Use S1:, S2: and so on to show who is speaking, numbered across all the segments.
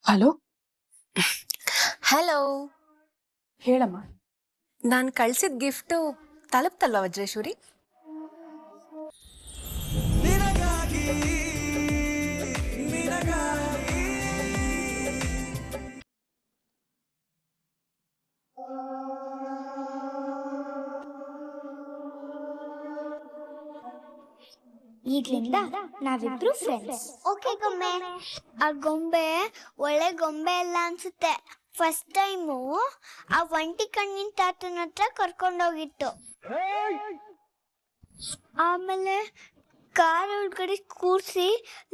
S1: Hello.
S2: Hello.
S1: ಹೇಳಮ್ಮ.
S2: ನಾನು ಕಳ್ಸಿದ gift ತಲುಪ್ತಲ್ವಾ Vajreshwari?
S3: ಈಗ್ಲಿಂದ ನಾವಿಬ್ರು ಫ್ರೆಂಡ್ಸ್. ಓಕೆ ಗೊಂಬೆ. ಆ ಗೊಂಬೆ ಒಳ್ಳೆ ಗೊಂಬೆ ಅಲ್ಲ ಅನ್ಸುತ್ತೆ. ಫಸ್ಟ್ ಟೈಮು ಆ ಒಂಟಿ ಕಣ್ಣಿನ ತಾತನ ಹತ್ರ ಕರ್ಕೊಂಡೋಗಿತ್ತು. ಆಮೇಲೆ ಕಾರ್ ಒಳಗಡೆ ಕೂರ್ಸಿ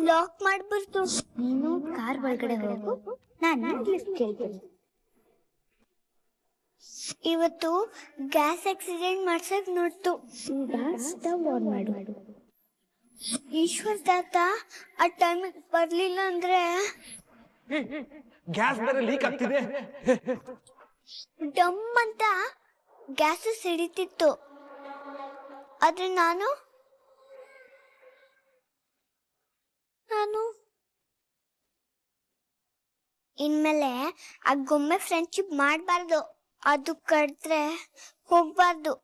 S3: ಲಾಕ್ ಮಾಡ್ಬಿಡ್ತು. ನೀನು ಕಾರ್ ಒಳಗಡೆ ಹೋಗು, ನಾನು ಲಿಫ್ಟ್ ಕೇಳ್ತೀನಿ. ಇವತ್ತು ಗ್ಯಾಸ್ ಆಕ್ಸಿಡೆಂಟ್ ಮಾಡ್ಸಕ್ ನೋಡ್ತು. ಸ್ಟವ್ ಆನ್ ಮಾಡು. ಈಶ್ವರ್ ತಾತ ಆ ಟೈಮಿಗೆ ಬರ್ಲಿಲ್ಲ ಅಂದ್ರೆ
S4: ಗ್ಯಾಸ್ ಬೇರೆ ಲೀಕ್ ಆಗ್ತಿದೆ.
S3: ಡಮ್ ಅಂತ ಗ್ಯಾಸ್ ಸಿಡಿತಿತ್ತು. ಆದ್ರೆ ನಾನು ಇನ್ಮೇಲೆ ಆ ಗೊಂಬೆ ಫ್ರೆಂಡ್ಶಿಪ್ ಮಾಡಬಾರ್ದು. ಅದು ಕಡ್ದ್ರೆ ಹೋಗ್ಬಾರ್ದು.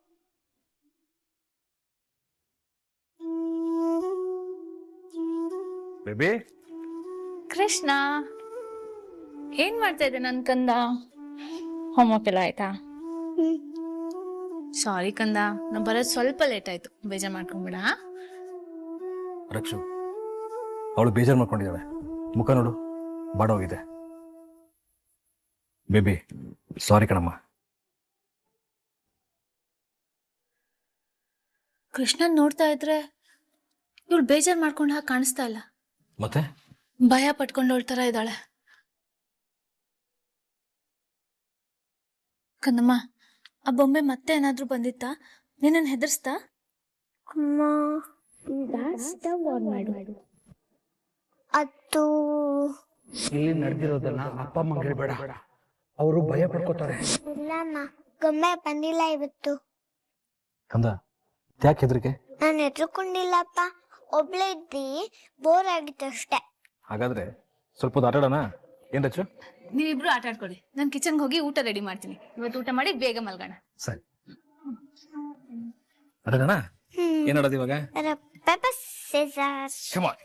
S4: ಬೇಬಿ
S1: ಕೃಷ್ಣ, ಏನ್ ಮಾಡ್ತಾ ಇದ್ದೆ ನನ್ ಕಂದ? ಹೋಮ್ವರ್ಕ್ ಎಲ್ಲ ಆಯ್ತಾ? ಸಾರಿ ಕಂದ, ನಾ ಬರೋದು ಸ್ವಲ್ಪ ಲೇಟ್ ಆಯ್ತು, ಬೇಜಾರ್ ಮಾಡ್ಕೊಂಡ್ಬಿಡ.
S4: ರಕ್ಷು, ಅವಳು ಬೇಜಾರು ಮಾಡ್ಕೊಂಡಿದ್ದಾಳೆ. ಮುಖ ನೋಡು, ಬಾಡೋಗಿದೆ. ಬೇಬಿ ಸಾರಿ ಕಣಮ್ಮ.
S1: ಕೃಷ್ಣನ್ ನೋಡ್ತಾ ಇದ್ರೆ ಇವಳು ಬೇಜಾರ್ ಮಾಡ್ಕೊಂಡ ಹಾಗೆ ಕಾಣಿಸ್ತಾ ಇಲ್ಲ.
S4: ಮತ್ತೆ
S1: ಭಯ ಪಟ್ಕೊಂಡೋಳ್ ತರ ಇದ್ದಾಳೆ. ಕಂದಮ್ಮ, ಆ ಬೊಂಬೆ ಮತ್ತೆ ಏನಾದ್ರೂ ಬಂದಿತ್ತಾ? ನಿನ್ನನ್ ಹೆದರ್ಸ್ತಾ?
S3: ಅದು
S5: ಇಲ್ಲಿ ನಡೆದಿರೋದನ್ನ ಅಪ್ಪ ಅಮ್ಮ ಹೇಳ್ಬೇಡ, ಅವರು ಭಯ ಪಡ್ಕೋತಾರೆ.
S3: ಇಲ್ಲಮ್ಮ, ಗೊಂಬೆ ಬಂದಿಲ್ಲ ಇವತ್ತು.
S4: ಕಂದ, ಯಾಕೆ ಹೆದರಿಕೆ?
S3: ನಾನು ಹೆದರ್ಕೊಂಡಿಲ್ಲಪ್ಪ, ಒಬ್ಳೆ ಇದ್ದಿ ಬೋರ್ ಆಗಿತ್ತು ಅಷ್ಟೇ.
S4: ಹಾಗಾದ್ರೆ ಸ್ವಲ್ಪ ಹೊತ್ತು ಆಟಾಡೋಣ. ಏನ್ ರಚ್ಚು?
S1: ನೀವಿಬ್ರು ಆಟ ಆಡ್ಕೊಳ್ಳಿ, ನಾನು ಕಿಚನ್ಗೆ ಹೋಗಿ ಊಟ ರೆಡಿ ಮಾಡ್ತೀನಿ. ಇವತ್ತು ಊಟ ಮಾಡಿ ಬೇಗ ಮಲ್ಗೋಣ.
S4: ಸರಿ, ಆಟಾಡೋಣ. ಏನ್ ಆಡೋದು ಇವಾಗ?
S3: Pepper scissors.
S4: Come on.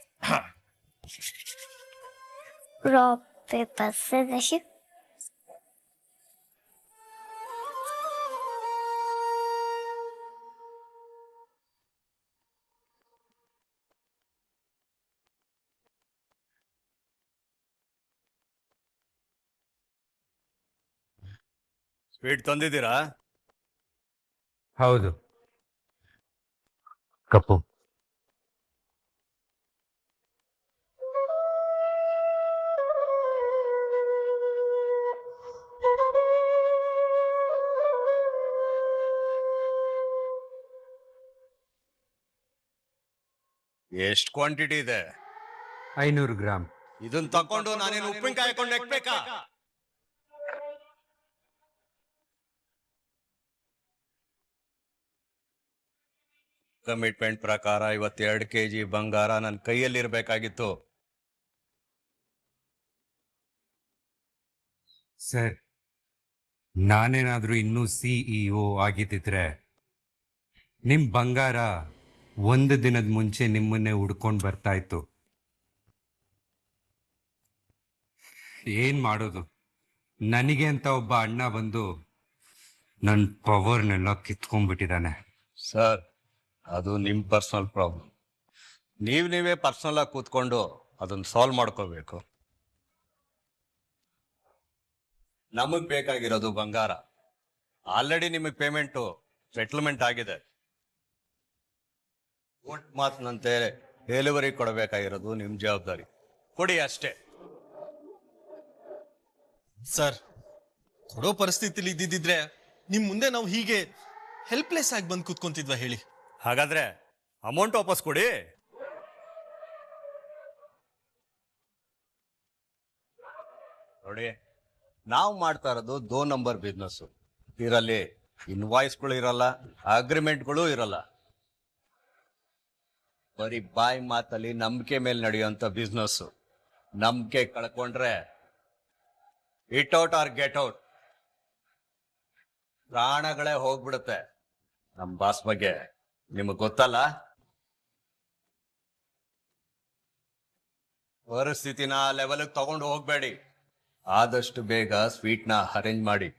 S3: Rock paper scissors.
S6: Sweet ತಂದಿದ್ದೀರಾ?
S5: ಹೌದು.
S4: ಕಪ್ಪು.
S6: ಎಷ್ಟು ಕ್ವಾಂಟಿಟಿ ಇದೆ?
S5: 500 ಗ್ರಾಮ್.
S6: ಇದನ್ನ ತಕೊಂಡು ನಾನೇನು ಉಪ್ಪಿನಕಾಯಿ ಹಾಕೊಂಡು ನೆಕ್ಬೇಕಾ? ಕಮಿಟ್ಮೆಂಟ್ ಪ್ರಕಾರ ಇವತ್ತು 2 kg ಬಂಗಾರ ನನ್ನ ಕೈಯಲ್ಲಿ ಇರ್ಬೇಕಾಗಿತ್ತು.
S5: ಸರ್, ನಾನೇನಾದ್ರೂ ಇನ್ನೂ CEO ಆಗಿದ್ದಿದ್ರೆ ನಿಮ್ ಬಂಗಾರ 1 ದಿನದ ಮುಂಚೆ ನಿಮ್ಮನ್ನೇ ಹುಡ್ಕೊಂಡು ಬರ್ತಾ ಇತ್ತು. ಏನ್ ಮಾಡೋದು, ನನಗೆ ಅಂತ ಒಬ್ಬ ಅಣ್ಣ ಬಂದು ನನ್ನ ಪವರ್ನೆಲ್ಲ ಕಿತ್ಕೊಂಡ್ಬಿಟ್ಟಿದ್ದಾನೆ.
S6: ಸರ್, ಅದು ನಿಮ್ಮ ಪರ್ಸನಲ್ ಪ್ರಾಬ್ಲಮ್. ನೀವೇ ಪರ್ಸನಲ್ ಆಗಿ ಕೂತ್ಕೊಂಡು ಅದನ್ನ ಸಾಲ್ವ್ ಮಾಡ್ಕೋಬೇಕು. ನಮಗ್ ಬೇಕಾಗಿರೋದು ಬಂಗಾರ. ಆಲ್ರೆಡಿ ನಿಮಗೆ ಪೇಮೆಂಟು ಸೆಟಲ್ಮೆಂಟ್ ಆಗಿದೆ. ಕೊಟ್ಟ ಮಾತಿನಂತೆ ಡೆಲಿವರಿ ಕೊಡಬೇಕಾಗಿರೋದು ನಿಮ್ಮ ಜವಾಬ್ದಾರಿ. ಕೊಡಿ ಅಷ್ಟೇ.
S7: ಸರ್, ಕೊಡೋ ಪರಿಸ್ಥಿತಿಲಿ ಇದ್ದಿದ್ರೆ ನಿಮ್ ಮುಂದೆ ನಾವು ಹೀಗೆ ಹೆಲ್ಪ್ಲೆಸ್ ಆಗಿ ಬಂದು ಕೂತ್ಕೊಂತಿದ್ವಾ ಹೇಳಿ?
S6: ಹಾಗಾದ್ರೆ ಅಮೌಂಟ್ ವಾಪಸ್ ಕೊಡಿ. ನೋಡಿ, ನಾವು ಮಾಡ್ತಾ ಇರೋದು 2 ನಂಬರ್ ಬಿಸ್ನೆಸ್. ಇದರಲ್ಲಿ ಇನ್ವಾಯ್ಸ್ಗಳು ಇರಲ್ಲ, ಅಗ್ರಿಮೆಂಟ್ಗಳು ಇರಲ್ಲ. ಬರೀ ಬಾಯಿ ಮಾತಲ್ಲಿ ನಂಬಿಕೆ ಮೇಲೆ ನಡೆಯುವಂತ ಬಿಸ್ನೆಸ್. ನಂಬಿಕೆ ಕಳ್ಕೊಂಡ್ರೆ it out or get out. ಪ್ರಾಣಗಳೇ ಹೋಗ್ಬಿಡುತ್ತೆ. ನಮ್ ಬಾಸ್ ಬಗ್ಗೆ ನಿಮಗ್ ಗೊತ್ತಲ್ಲ. ಪರಿಸ್ಥಿತಿನ ಲೆವೆಲ್ಗೆ ತಗೊಂಡು ಹೋಗ್ಬೇಡಿ. ಆದಷ್ಟು ಬೇಗ ಸ್ವೀಟ್ನ ಅರೇಂಜ್ ಮಾಡಿ.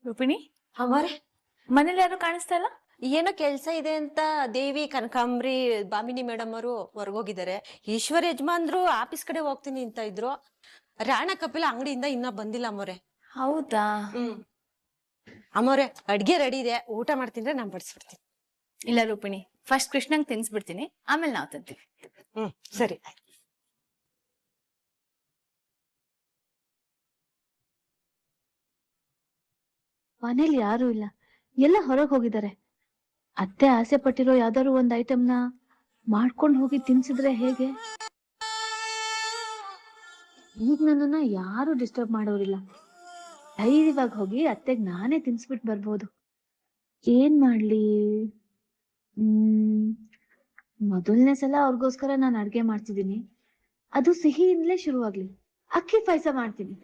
S1: ರೂಪಿಣಿ,
S2: ಅವರೇ
S1: ಮನೇಲಿ ಯಾರು ಕಾಣಿಸ್ತಾ ಇಲ್ಲ?
S2: ಏನೋ ಕೆಲ್ಸ ಇದೆ ಅಂತ ದೇವಿ, ಕನಕಾಂಬ್ರಿ, ಬಾಮಿನಿ ಮೇಡಮ್ ಅವರು ಹೊರಗೋಗಿದ್ದಾರೆ. ಈಶ್ವರ್ ಯಜಮಾನ್ರು ಆಫೀಸ್ ಕಡೆ ಹೋಗ್ತೀನಿ ಅಂತ ಇದ್ರು. ರಾಣ ಕಪಿಲ ಅಂಗಡಿಯಿಂದ ಇನ್ನ ಬಂದಿಲ್ಲ ಅಮ್ಮೋರೆ.
S1: ಹೌದಾ?
S2: ಅಮ್ಮೋರೆ, ಅಡ್ಗೆ ರೆಡಿ ಇದೆ, ಊಟ ಮಾಡ್ತಿದ್ರೆ ನಾನ್ ಬಡಿಸ್ಬಿಡ್ತೀನಿ.
S1: ಇಲ್ಲ ರೂಪಿಣಿ, ಫಸ್ಟ್ ಕೃಷ್ಣಂಗ್ ತಿನ್ಸ್ಬಿಡ್ತೀನಿ, ಆಮೇಲೆ ನಾವು ತಿಂತೀವಿ.
S2: ಸರಿ.
S8: ಮನೇಲಿ ಯಾರು ಇಲ್ಲ, ಎಲ್ಲ ಹೊರಗೆ ಹೋಗಿದ್ದಾರೆ. ಅತ್ತೆ ಆಸೆ ಪಟ್ಟಿರೋ ಯಾವ್ದಾದ್ರು ಒಂದ್ ಐಟಮ್ನ ಮಾಡ್ಕೊಂಡು ಹೋಗಿ ತಿನ್ಸಿದ್ರೆ ಹೇಗೆ? ಈಗ ನನ್ನನ್ನ ಯಾರು ಡಿಸ್ಟರ್ಬ್ ಮಾಡೋರಿಲ್ಲ. ಧೈರ್ಯವಾಗಿ ಹೋಗಿ ಅತ್ತೆಗ್ ನಾನೇ ತಿನ್ಸ್ಬಿಟ್ಟು ಬರ್ಬೋದು. ಏನ್ ಮಾಡ್ಲಿ? ಮೊದಲನೇ ಸಲ ಅವ್ರಿಗೋಸ್ಕರ ನಾನು ಅಡ್ಗೆ ಮಾಡ್ತಿದ್ದೀನಿ. ಅದು ಸಿಹಿಯಿಂದಲೇ ಶುರುವಾಗ್ಲಿ. ಅಕ್ಕಿ ಪಾಯಸ ಮಾಡ್ತೀನಿ.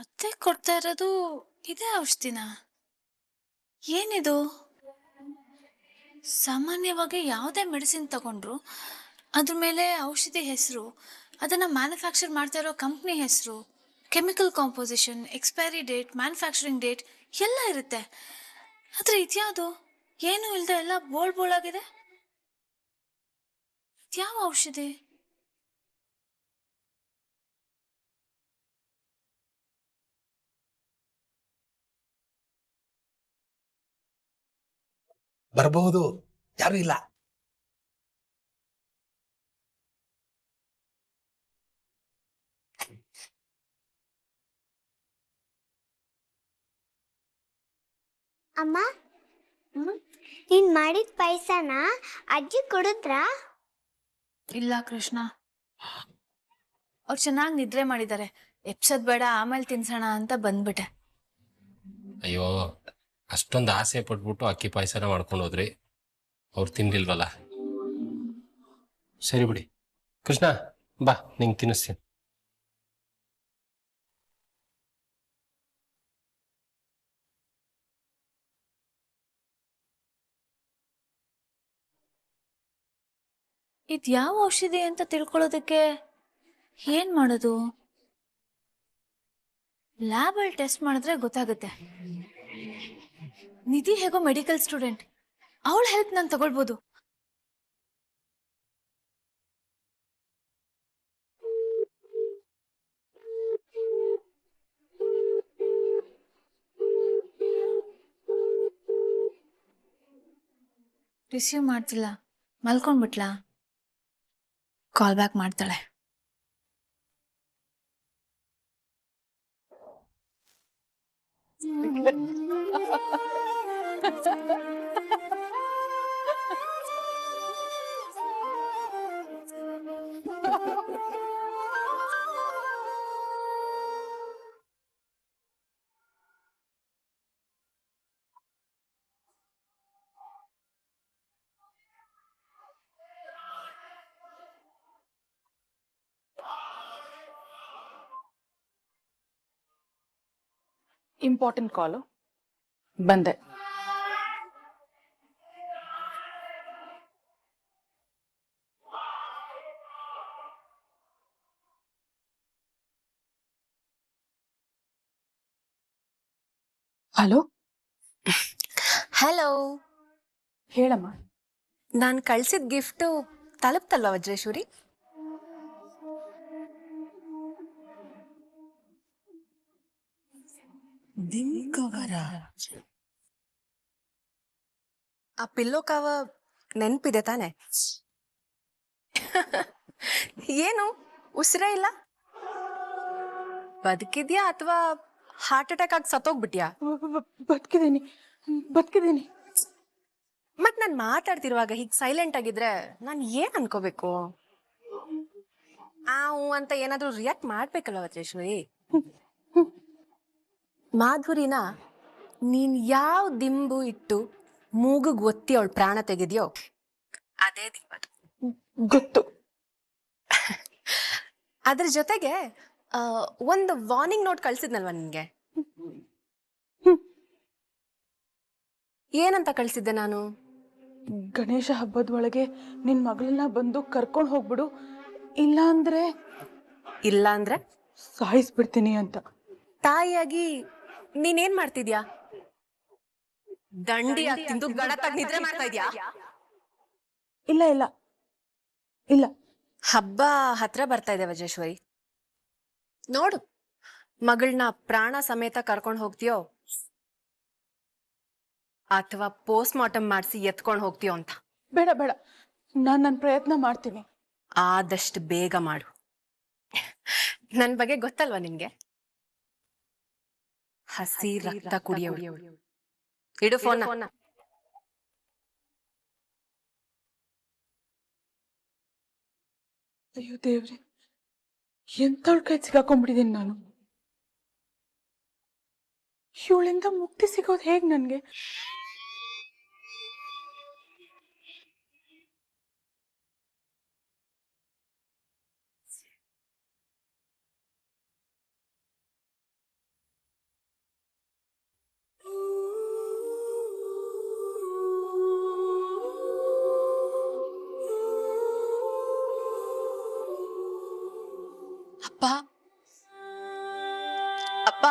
S1: ಅತ್ತೆ ಕೊಡ್ತಾ ಇರೋದು ಇದೇ ಔಷಧಿನ? ಏನಿದು? ಸಾಮಾನ್ಯವಾಗಿ ಯಾವುದೇ ಮೆಡಿಸಿನ್ ತಗೊಂಡ್ರು ಅದ್ರ ಮೇಲೆ ಔಷಧಿ ಹೆಸರು, ಅದನ್ನ ಮ್ಯಾನುಫ್ಯಾಕ್ಚರ್ ಮಾಡ್ತಾ ಇರೋ ಕಂಪ್ನಿ ಹೆಸರು, chemical composition, expiry date, manufacturing date ಎಲ್ಲ ಇರುತ್ತೆ. ಆದ್ರೆ ಇದ್ಯಾವುದು? ಏನು ಇಲ್ಲದೆ ಎಲ್ಲ ಬೋಳ್ ಬೋಳಾಗಿದೆ. ಯಾವ ಔಷಧಿ?
S5: ಬರಬಹುದು, ಯಾರು ಇಲ್ಲ.
S3: ಅಮ್ಮ, ನೀನ್ ಮಾಡಿದ ಪಾಯಸನ ಅಜ್ಜಿ ಕುಡಿದ್ರಾ?
S1: ಇಲ್ಲ ಕೃಷ್ಣ, ಅವ್ರು ಚೆನ್ನಾಗಿ ನಿದ್ರೆ ಮಾಡಿದ್ದಾರೆ. ಎಪ್ಸದ್ ಬೇಡ, ಆಮೇಲೆ ತಿನ್ಸೋಣ ಅಂತ ಬಂದ್ಬಿಟ್ಟೆ.
S9: ಅಯ್ಯೋ, ಅಷ್ಟೊಂದು ಆಸೆ ಪಟ್ಬಿಟ್ಟು ಅಕ್ಕಿ ಪಾಯಸನ ಮಾಡ್ಕೊಂಡು ಹೋದ್ರಿ, ಅವ್ರು ತಿನ್ಲಿಲ್ವಲ್ಲ. ಸರಿ ಬಿಡಿ ಕೃಷ್ಣ, ಬಾ ನಿಂಗೆ ತಿನ್ನಿಸ್ತೀನಿ.
S1: ಇದು ಯಾವ ಔಷಧಿ ಅಂತ ತಿಳ್ಕೊಳ್ಳೋದಕ್ಕೆ ಏನ್ ಮಾಡೋದು? ಲ್ಯಾಬ್ ಅಲ್ಲಿ ಟೆಸ್ಟ್ ಮಾಡಿದ್ರೆ ಗೊತ್ತಾಗುತ್ತೆ. ನಿಧಿ ಹೇಗೋ ಮೆಡಿಕಲ್ ಸ್ಟೂಡೆಂಟ್, ಅವಳ ಹೆಲ್ಪ್ ನಾನು ತಗೊಳ್ಬೋದು. ರಿಸೀವ್ ಮಾಡ್ತಿಲ್ಲ, ಮಲ್ಕೊಂಡ್ಬಿಟ್ಲಾ? ಕಾಲ್ ಬ್ಯಾಕ್ ಮಾಡ್ತಾಳೆ.
S10: ಇಂಪಾರ್ಟೆಂಟ್ ಕಾಲು, ಬಂದೆ. ಹಲೋ.
S11: ಹಲೋ.
S10: ಹೇಳಮ್ಮ.
S11: ನಾನು ಕಳ್ಸಿದ ಗಿಫ್ಟು ತಲುಪ್ತಲ್ವಾ ವಜ್ರೇಶ್ವರಿ? ಆ ಪಿಲ್ಲೋ ಕವ ನೆನ್ಪಿದೆ ತಾನೆ? ಏನು ಉಸಿರೇ ಇಲ್ಲ? ಬದುಕಿದ್ಯಾ ಅಥವಾ ಹಾರ್ಟ್ ಅಟ್ಯಾಕ್ ಆಗಿ ಸತ್ತೋಗ್ಬಿಟ್ಯಾ?
S10: ಬದುಕಿದ್ದೀನಿ ಬದುಕಿದ್ದೀನಿ.
S11: ಮತ್ ನಾನು ಮಾತಾಡ್ತಿರುವಾಗ ಹೀಗೆ ಸೈಲೆಂಟ್ ಆಗಿದ್ರೆ ನಾನು ಏನ್ ಅನ್ಕೋಬೇಕು? ಅಂತ ಏನಾದ್ರೂ ರಿಯಾಕ್ಟ್ ಮಾಡ್ಬೇಕಲ್ವ ವಜ್ರೇಶ್ವರಿ? ಮಾಧುರಿನ ನೀನ್ ಯಾವ ದಿಂಬು ಇಟ್ಟು ಮೂಗುಗ್ ಒತ್ತಿ ಅವಳ ಪ್ರಾಣ ತೆಗೆದ್ಯೋ ಅದೇ ದಿಂಬದು.
S10: ಗೊತ್ತು.
S11: ಅದ್ರ ಜೊತೆಗೆ ಒಂದು ವಾರ್ನಿಂಗ್ ನೋಟ್ ಕಳ್ಸಿದ್ನಲ್ವಾ ನಿನ್ಗೆ? ಏನಂತ ಕಳ್ಸಿದ್ದೆ ನಾನು?
S10: ಗಣೇಶ ಹಬ್ಬದ ಒಳಗೆ ನಿನ್ ಮಗಳನ್ನ ಬಂದು ಕರ್ಕೊಂಡು ಹೋಗ್ಬಿಡು, ಇಲ್ಲ ಅಂದ್ರೆ ಸಾಯಿಸ್ಬಿಡ್ತೀನಿ ಅಂತ.
S11: ತಾಯಿಯಾಗಿ ನೀನೇನ್ ಮಾಡ್ತಿದ್ಯಾ? ದಂಡಿ ತಿಂದು ಗಡತ್ತಾಗ ನಿದ್ರೆ ಮಾಡ್ತಾ ಇದ್ಯಾ?
S10: ಇಲ್ಲ ಇಲ್ಲ ಇಲ್ಲ.
S11: ಹಬ್ಬ ಹತ್ರ ಬರ್ತಾ ಇದೆ ವಜ್ರೇಶ್ವರಿ. ನೋಡು, ಮಗಳನ್ನ ಪ್ರಾಣ ಸಮೇತ ಕರ್ಕೊಂಡು ಹೋಗ್ತೀಯೋ ಅಥವಾ ಪೋಸ್ಟ್ ಮಾರ್ಟಮ್ ಮಾಡಿಸಿ ಎತ್ಕೊಂಡು ಹೋಗ್ತೀಯೋ ಅಂತ.
S10: ಬೇಡ ಬೇಡ, ನಾನು ನನ್ನ ಪ್ರಯತ್ನ ಮಾಡ್ತೀನಿ.
S11: ಆದಷ್ಟು ಬೇಗ ಮಾಡು. ನನ್ ಬಗ್ಗೆ ಗೊತ್ತಲ್ವಾ ನಿನ್ಗೆ? ಹಸಿ ರಕ್ತ ಕುಡಿಯೋಳು. ಇಡು ಫೋನ್.
S10: ಅಯ್ಯೋ ದೇವ್ರೆ, ಎಂತವಳ ಕೈ ಸಿಗಾಕೊಂಡ್ಬಿಟ್ಟಿದ್ದೀನಿ ನಾನು. ಇವಳಿಂದ ಮುಕ್ತಿ ಸಿಗೋದು ಹೇಗ್ ನನ್ಗೆ?
S11: ಅಪ್ಪ ಅಪ್ಪ,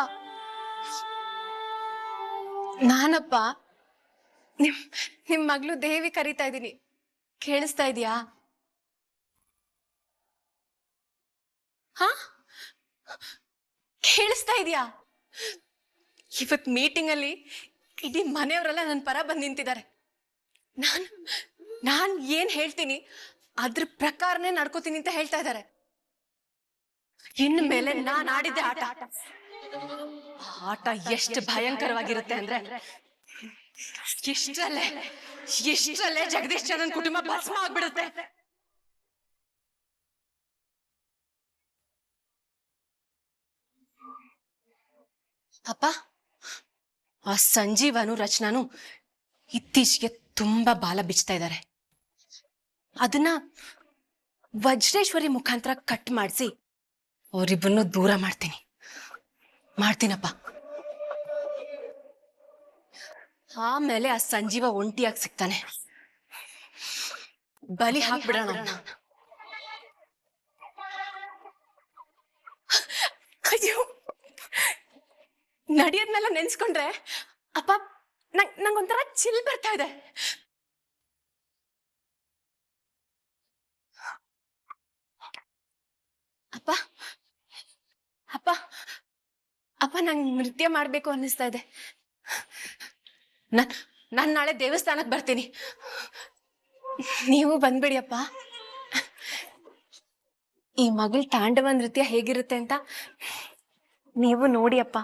S11: ನಾನಪ್ಪ ನಿಮ್ ಮಗಳು ದೇವಿ ಕರೀತಾ ಇದ್ದೀನಿ. ಕೇಳಿಸ್ತಾ ಇದೀಯಾ? ಹಾ, ಕೇಳಿಸ್ತಾ ಇದೀಯಾ? ಇವತ್ ಮೀಟಿಂಗ್ ಅಲ್ಲಿ ಇಡೀ ಮನೆಯವರೆಲ್ಲ ನನ್ನ ಪರ ಬಂದು ನಿಂತಿದ್ದಾರೆ. ನಾನ್ ಏನ್ ಹೇಳ್ತೀನಿ ಅದ್ರ ಪ್ರಕಾರನೇ ನಡ್ಕೋತೀನಿ ಅಂತ ಹೇಳ್ತಾ ಇದ್ದಾರೆ. ಇನ್ನು ಮೇಲೆ ನಾನ್ ಆಡಿದ್ದೆ ಆಟ ಎಷ್ಟು ಭಯಂಕರವಾಗಿರುತ್ತೆ ಅಂದ್ರೆ ಎಷ್ಟರಲ್ಲೇ ಜಗದೀಶ್ ಚಂದ್ರನ್ ಕುಟುಂಬ ಭಸ್ಮ ಆಗ್ಬಿಡುತ್ತೆ. ಅಪ್ಪ, ಆ ಸಂಜೀವನು ರಚನಾನು ಇತ್ತೀಚೆಗೆ ತುಂಬಾ ಬಾಲ ಬಿಚ್ತಾ ಇದ್ದಾರೆ. ಅದನ್ನ ವಜ್ರೇಶ್ವರಿ ಮುಖಾಂತರ ಕಟ್ ಮಾಡಿಸಿ ಅವರಿಬ್ಬರನ್ನು ದೂರ ಮಾಡ್ತೀನಪ್ಪ. ಆಮೇಲೆ ಆ ಸಂಜೀವ ಒಂಟಿಯಾಗಿ ಸಿಗ್ತಾನೆ, ಬಲಿ ಹಾಕ್ಬಿಡೋಣ. ಅಯ್ಯೋ, ನಡೆಯೋದ್ನೆಲ್ಲ ನೆನ್ಸ್ಕೊಂಡ್ರೆ ಅಪ್ಪ ನಂಗೊಂಥರ ಚಿಲ್ ಬರ್ತಾ ಇದೆ. ಅಪ್ಪ ಅಪ್ಪ ಅಪ್ಪ, ನಂಗೆ ನೃತ್ಯ ಮಾಡ್ಬೇಕು ಅನ್ನಿಸ್ತಾ ಇದೆ. ನಾನ್ ನಾಳೆ ದೇವಸ್ಥಾನಕ್ಕೆ ಬರ್ತೀನಿ, ನೀವು ಬಂದ್ಬಿಡಿ ಅಪ್ಪ. ಈ ಮಗಳ ತಾಂಡವ ನೃತ್ಯ ಹೇಗಿರುತ್ತೆ ಅಂತ ನೀವು ನೋಡಿ ಅಪ್ಪ.